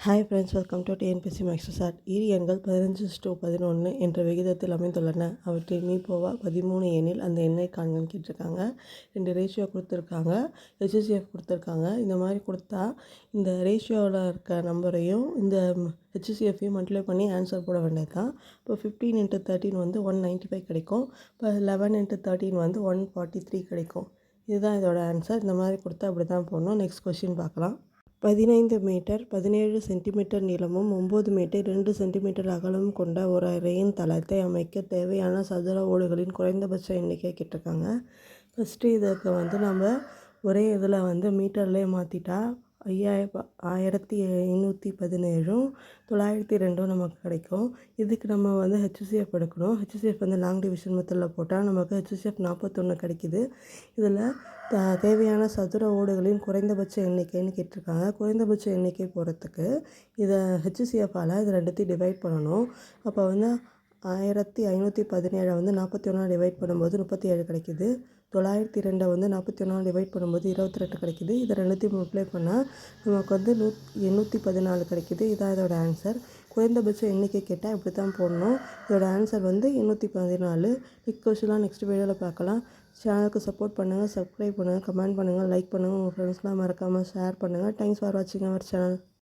Hi friends, welcome to TNPSC maths chat. இரு எண்கள் 15:11 என்ற விகிதத்தில் அமைந்துள்ளன. அவற்றில் மீபோவா 13 எனில் அந்த எண்ணை காண்கன்னு கேட்டிருக்காங்க. 2 ரேஷியோ கொடுத்துருக்காங்க, ஹெச்சிஎஃப் கொடுத்துருக்காங்க. இந்த மாதிரி கொடுத்தா இந்த ரேஷியோவில் இருக்க நம்பரையும் இந்த ஹெச்சிஎஃப்பையும் மல்டிப்ளை பண்ணி ஆன்சர் போட வேண்டியது தான். இப்போ 15 × 13 வந்து 195 கிடைக்கும். இப்போ 11 × 13 வந்து 143 கிடைக்கும். இதுதான் இதோட ஆன்சர். இந்த மாதிரி கொடுத்தா அப்படி தான் போடணும். நெக்ஸ்ட் கொஸ்டின் பார்க்கலாம். 15 மீட்டர் 17 சென்டிமீட்டர் நீளமும் 9 மீட்டர் 2 சென்டிமீட்டர் அகலமும் கொண்ட ஒரு அறையின் தளத்தை அமைக்க தேவையான சதுர ஓடுகளின் குறைந்தபட்ச எண்ணிக்கை கேட்டிருக்காங்க. ஃபஸ்ட்டு இதுக்கு வந்து நம்ம ஒரே இதில் வந்து மீட்டர்லேயே மாற்றிட்டா 1517 902 நமக்கு கிடைக்கும். இதுக்கு நம்ம வந்து ஹெச்சிஎஃப் எடுக்கணும். ஹெச்சிஎஃப் வந்து லாங் டிவிஷன் மெத்தடில் போட்டால் நமக்கு ஹெச்சிஎஃப் 41 கிடைக்கிது. இதில் தேவையான சதுர ஓடுகளின் குறைந்தபட்ச எண்ணிக்கைன்னு கேட்டிருக்காங்க. குறைந்தபட்ச எண்ணிக்கை போகிறதுக்கு இதை ஹெச்சிஎஃப்பால் இது ரெண்டுத்தையும் டிவைட் பண்ணணும். அப்போ வந்து 1517 வந்து 41 டிவைட் பண்ணும்போது 37 கிடைக்கிது. 902 வந்து 41 டிவைட் பண்ணும்போது 22 கிடைக்கிது. இதை ரெண்டுத்தையும் மல்டிப்ளை பண்ணால் நமக்கு வந்து 814 கிடைக்கிது. இதான் இதோட ஆன்சர். குறைந்தபட்ச எண்ணிக்கை கேட்டால் இப்படி தான் போடணும். இதோட ஆன்சர் வந்து 814. நெக்ஸ்ட் வீடியோவில் பார்க்கலாம். சேனலுக்கு சப்போர்ட் பண்ணுங்கள், சப்ஸ்கிரைப் பண்ணுங்கள், கமெண்ட் பண்ணுங்கள், லைக் பண்ணுங்கள். உங்கள் ஃப்ரெண்ட்ஸ்லாம் மறக்காமல் ஷேர் பண்ணுங்கள். தேங்க்ஸ் ஃபார் வாட்சிங் அவர் சேனல்.